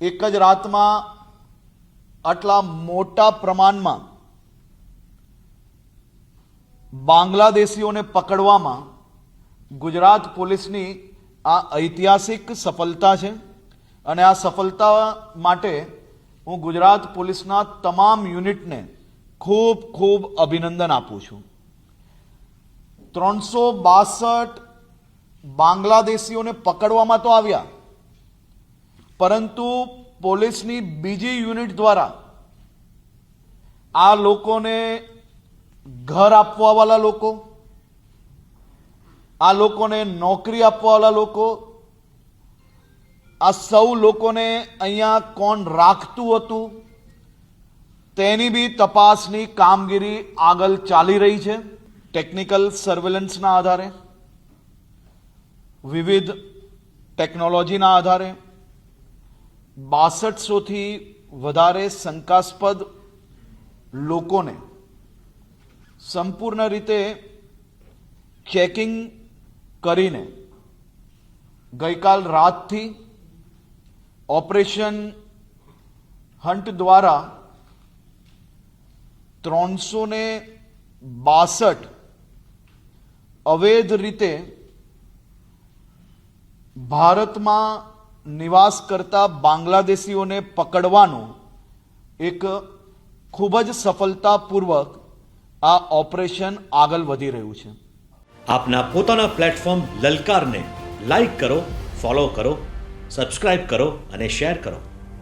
એક જ રાતમાં આટલા મોટા પ્રમાણમાં બાંગ્લાદેશીઓને પકડવામાં ગુજરાત પોલીસની આ ઐતિહાસિક સફળતા છે અને આ સફળતા માટે હું ગુજરાત પોલીસના તમામ યુનિટને ખૂબ ખૂબ અભિનંદન આપું છું। 362 બાંગ્લાદેશીઓને પકડવામાં તો આવ્યા, પરંતુ પોલીસની બીજી યુનિટ દ્વારા આ લોકોને ઘર આપવાવાળા લોકો, આ લોકોને નોકરી આપવાવાળા લોકો, આ સૌ લોકોને અહીંયા કોણ રાખતું હતું તેની બી તપાસની કામગીરી આગળ ચાલી રહી છે। ટેકનિકલ સર્વેલન્સના આધારે, વિવિધ ટેકનોલોજીના આધારે 6200થી વધારે શંકાસ્પદ લોકોને સંપૂર્ણ રીતે ચેકિંગ કરીને ગઈકાલ રાતથી ઓપરેશન હન્ટ દ્વારા 362 અવૈધ રીતે ભારતમાં નિવાસ કરતા બાંગ્લાદેશીઓને પકડવાનું એક ખૂબ જ સફળતાપૂર્વક આ ઓપરેશન આગળ વધી રહ્યું છે। આપના પોતાના પ્લેટફોર્મ લલકારને લાઈક કરો, ફોલો કરો, સબસ્ક્રાઇબ કરો અને શેર કરો।